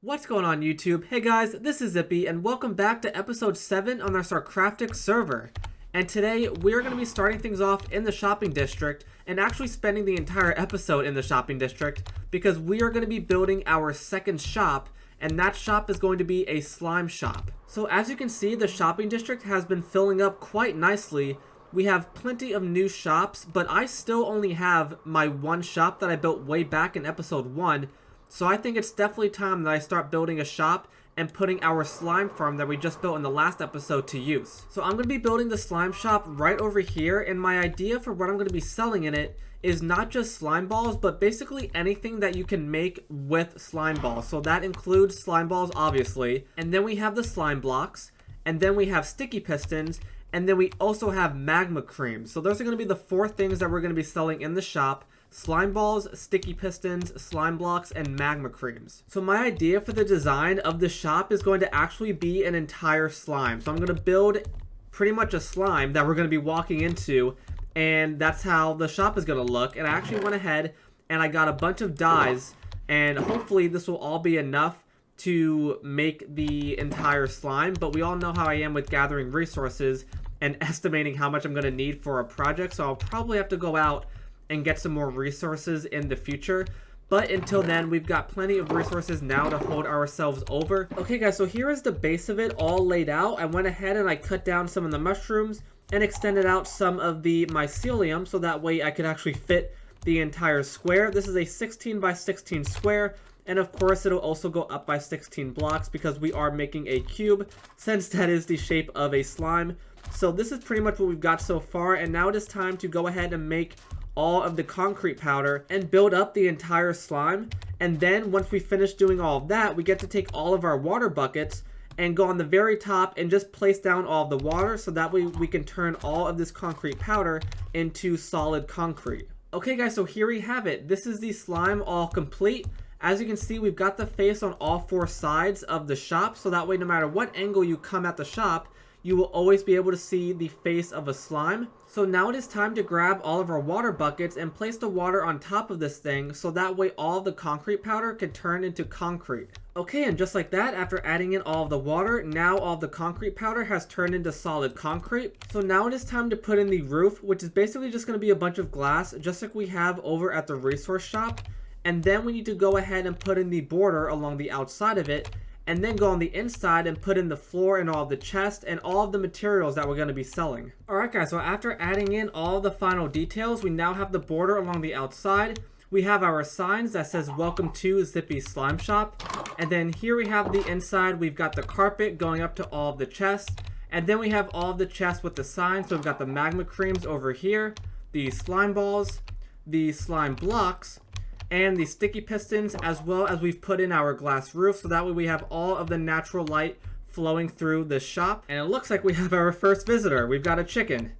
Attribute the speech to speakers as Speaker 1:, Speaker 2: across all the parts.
Speaker 1: What's going on YouTube? Hey guys, this is Zippy and welcome back to episode 7 on our SarCraftic server. And today we're going to be starting things off in the shopping district and actually spending the entire episode in the shopping district because we are going to be building our second shop, and that shop is going to be a slime shop. So as you can see, the shopping district has been filling up quite nicely. We have plenty of new shops, but I still only have my one shop that I built way back in episode 1. So I think it's definitely time that I start building a shop and putting our slime farm that we just built in the last episode to use. So I'm going to be building the slime shop right over here, and my idea for what I'm going to be selling in it is not just slime balls, but basically anything that you can make with slime balls. So that includes slime balls, obviously, and then we have the slime blocks, and then we have sticky pistons, and then we also have magma cream. So those are going to be the 4 things that we're going to be selling in the shop: slime balls, sticky pistons, slime blocks, and magma creams. So my idea for the design of the shop is going to actually be an entire slime. So I'm going to build pretty much a slime that we're going to be walking into, and that's how the shop is going to look. And I actually went ahead and I got a bunch of dyes, and hopefully this will all be enough to make the entire slime. But we all know how I am with gathering resources and estimating how much I'm going to need for a project, so I'll probably have to go out and get some more resources in the future. But until then, we've got plenty of resources now to hold ourselves over. Okay guys, so here is the base of it all laid out. I went ahead and I cut down some of the mushrooms and extended out some of the mycelium so that way I could actually fit the entire square. This is a 16 by 16 square, and of course it'll also go up by 16 blocks because we are making a cube, since that is the shape of a slime. So this is pretty much what we've got so far, and now it is time to go ahead and make all of the concrete powder and build up the entire slime. And then once we finish doing all of that, we get to take all of our water buckets and go on the very top and just place down all of the water, so that way we can turn all of this concrete powder into solid concrete. Okay guys, so here we have it. This is the slime all complete. As you can see, we've got the face on all 4 sides of the shop, so that way no matter what angle you come at the shop, you will always be able to see the face of a slime. So now it is time to grab all of our water buckets and place the water on top of this thing, so that way all of the concrete powder can turn into concrete. Okay, and just like that, after adding in all of the water, now all of the concrete powder has turned into solid concrete. So now it is time to put in the roof, which is basically just going to be a bunch of glass, just like we have over at the resource shop. And then we need to go ahead and put in the border along the outside of it, and then go on the inside and put in the floor and all of the chests and all of the materials that we're going to be selling. Alright guys, so after adding in all the final details, we now have the border along the outside. We have our signs that says welcome to Zippy Slime Shop. And then here we have the inside. We've got the carpet going up to all of the chests. And then we have all of the chests with the signs. So we've got the magma creams over here, the slime balls, the slime blocks, and the sticky pistons, as well as we've put in our glass roof, so that way we have all of the natural light flowing through the shop. And it looks like we have our first visitor. We've got a chicken,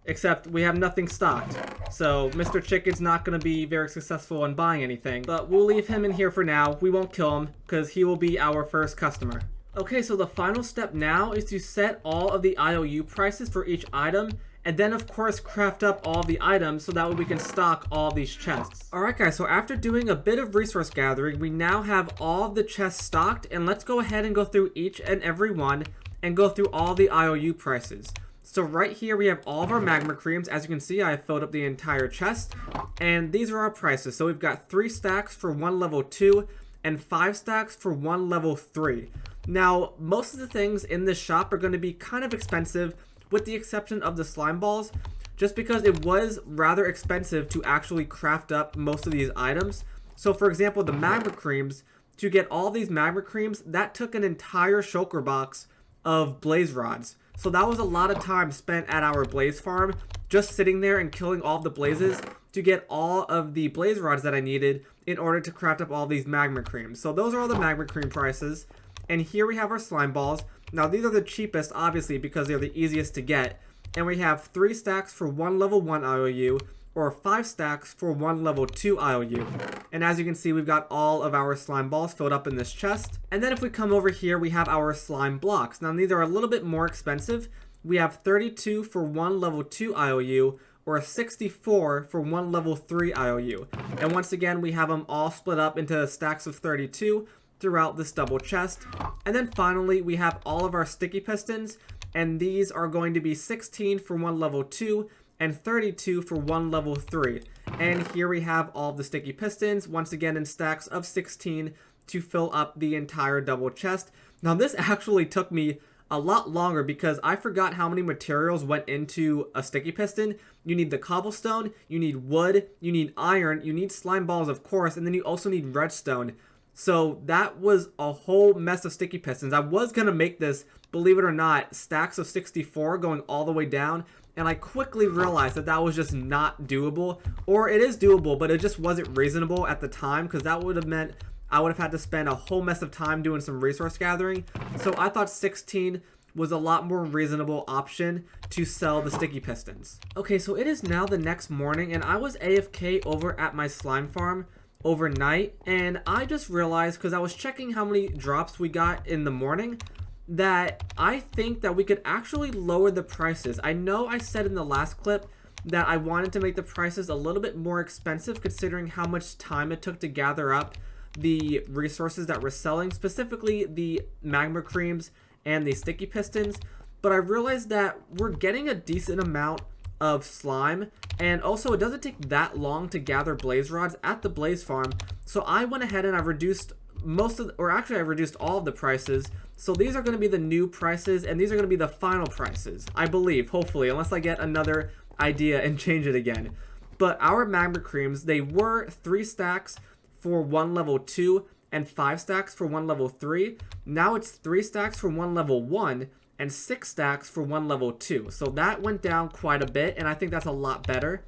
Speaker 1: except we have nothing stocked, so Mr. Chicken's not going to be very successful in buying anything, but we'll leave him in here for now. We won't kill him because he will be our first customer. Okay, so the final step now is to set all of the IOU prices for each item, and then of course craft up all the items so that way we can stock all these chests. Alright guys, so after doing a bit of resource gathering, we now have all of the chests stocked, and let's go ahead and go through each and every one and go through all the IOU prices. So right here we have all of our magma creams. As you can see, I have filled up the entire chest, and these are our prices. So we've got 3 stacks for 1 level 2 and 5 stacks for 1 level 3. Now most of the things in this shop are going to be kind of expensive, with the exception of the slime balls, just because it was rather expensive to actually craft up most of these items. So for example, the magma creams, to get all these magma creams, that took an entire shulker box of blaze rods. So that was a lot of time spent at our blaze farm, just sitting there and killing all of the blazes to get all of the blaze rods that I needed in order to craft up all these magma creams. So those are all the magma cream prices. And here we have our slime balls. Now these are the cheapest, obviously, because they're the easiest to get. And we have 3 stacks for 1 level 1 IOU, or 5 stacks for 1 level 2 IOU. And as you can see, we've got all of our slime balls filled up in this chest. And then if we come over here, we have our slime blocks. Now these are a little bit more expensive. We have 32 for 1 level 2 IOU, or 64 for 1 level 3 IOU. And once again, we have them all split up into stacks of 32. throughout this double chest. And then finally, we have all of our sticky pistons, and these are going to be 16 for one level 2 and 32 for one level 3. And here we have all of the sticky pistons, once again in stacks of 16 to fill up the entire double chest. Now this actually took me a lot longer because I forgot how many materials went into a sticky piston. You need the cobblestone, you need wood, you need iron, you need slime balls of course, and then you also need redstone. So that was a whole mess of sticky pistons. I was gonna make this, believe it or not, stacks of 64 going all the way down, and I quickly realized that that was just not doable. Or it is doable, but it just wasn't reasonable at the time, because that would have meant I would have had to spend a whole mess of time doing some resource gathering. So I thought 16 was a lot more reasonable option to sell the sticky pistons. Okay, so it is now the next morning, and I was AFK over at my slime farm overnight, and I just realized, because I was checking how many drops we got in the morning, that I think that we could actually lower the prices. I know I said in the last clip that I wanted to make the prices a little bit more expensive considering how much time it took to gather up the resources that we're selling, specifically the magma creams and the sticky pistons. But I realized that we're getting a decent amount of slime, and also it doesn't take that long to gather blaze rods at the blaze farm. So I went ahead and I reduced I reduced all of the prices. So these are going to be the new prices, and these are going to be the final prices, I believe, hopefully, unless I get another idea and change it again. But our magma creams, they were 3 stacks for one level 2 and 5 stacks for one level 3. Now it's 3 stacks for one level 1 and 6 stacks for one level 2. So that went down quite a bit, and I think that's a lot better.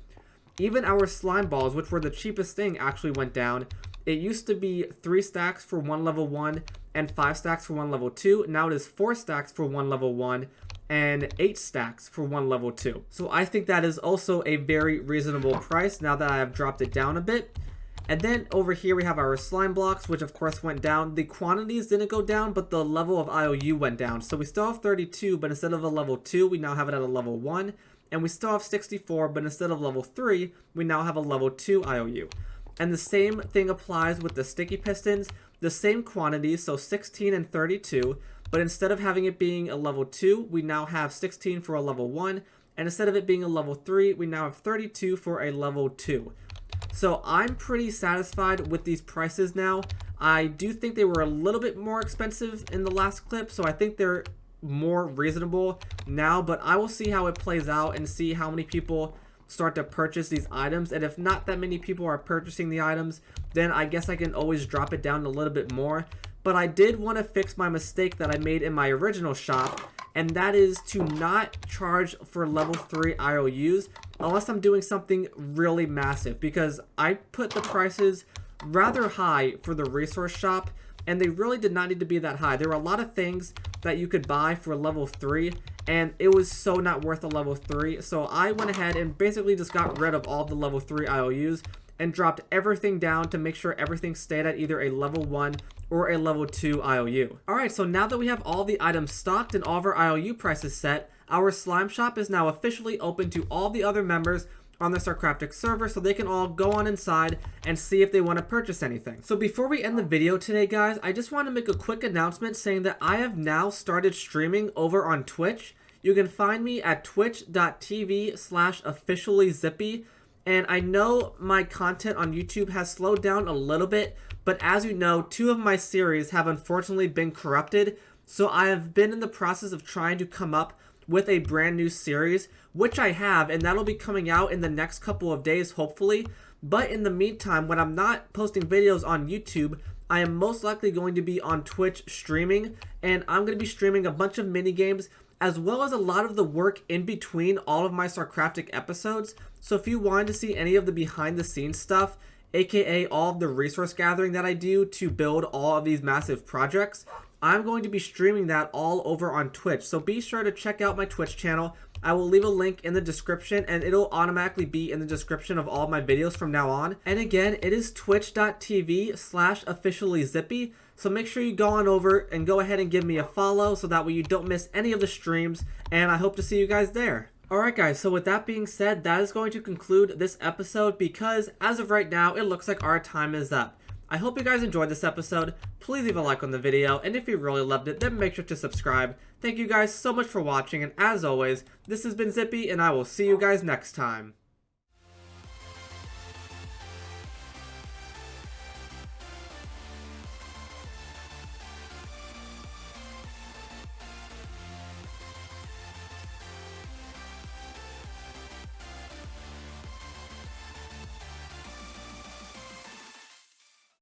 Speaker 1: Even our slime balls, which were the cheapest thing, actually went down. It used to be 3 stacks for one level 1 and 5 stacks for one level 2. Now it is 4 stacks for one level 1 and 8 stacks for one level 2. So I think that is also a very reasonable price now that I have dropped it down a bit. And then over here we have our slime blocks, which of course went down. The quantities didn't go down, but the level of IOU went down. So we still have 32, but instead of a level 2, we now have it at a level 1. And we still have 64, but instead of level 3, we now have a level 2 IOU. And the same thing applies with the sticky pistons. The same quantities, so 16 and 32, but instead of having it being a level 2, we now have 16 for a level 1. And instead of it being a level 3, we now have 32 for a level 2. So I'm pretty satisfied with these prices now. I do think they were a little bit more expensive in the last clip, so I think they're more reasonable now, but I will see how it plays out and see how many people start to purchase these items. And if not that many people are purchasing the items, then I guess I can always drop it down a little bit more. But I did want to fix my mistake that I made in my original shop, and that is to not charge for level 3 IOUs unless I'm doing something really massive, because I put the prices rather high for the resource shop, and they really did not need to be that high. There were a lot of things that you could buy for level 3, and it was so not worth a level 3. So I went ahead and basically just got rid of all the level 3 IOUs and dropped everything down to make sure everything stayed at either a level 1 or a level 2 IOU. Alright, so now that we have all the items stocked and all of our IOU prices set, our slime shop is now officially open to all the other members on the SarCraftic server, so they can all go on inside and see if they want to purchase anything. So before we end the video today, guys, I just want to make a quick announcement saying that I have now started streaming over on Twitch. You can find me at twitch.tv/officiallyzippy. And I know my content on YouTube has slowed down a little bit, but as you know, 2 of my series have unfortunately been corrupted. So I have been in the process of trying to come up with a brand new series, which I have, and that'll be coming out in the next couple of days, hopefully. But in the meantime, when I'm not posting videos on YouTube, I am most likely going to be on Twitch streaming, and I'm going to be streaming a bunch of mini games, as well as a lot of the work in between all of my SarCraftic episodes. So if you wanted to see any of the behind the scenes stuff, aka all of the resource gathering that I do to build all of these massive projects, I'm going to be streaming that all over on Twitch. So be sure to check out my Twitch channel. I will leave a link in the description, and it'll automatically be in the description of all of my videos from now on. And again, it is twitch.tv/officiallyzippy. So make sure you go on over and go ahead and give me a follow so that way you don't miss any of the streams, and I hope to see you guys there. Alright guys, so with that being said, that is going to conclude this episode because as of right now, it looks like our time is up. I hope you guys enjoyed this episode. Please leave a like on the video, and if you really loved it, then make sure to subscribe. Thank you guys so much for watching, and as always, this has been Zippy, and I will see you guys next time.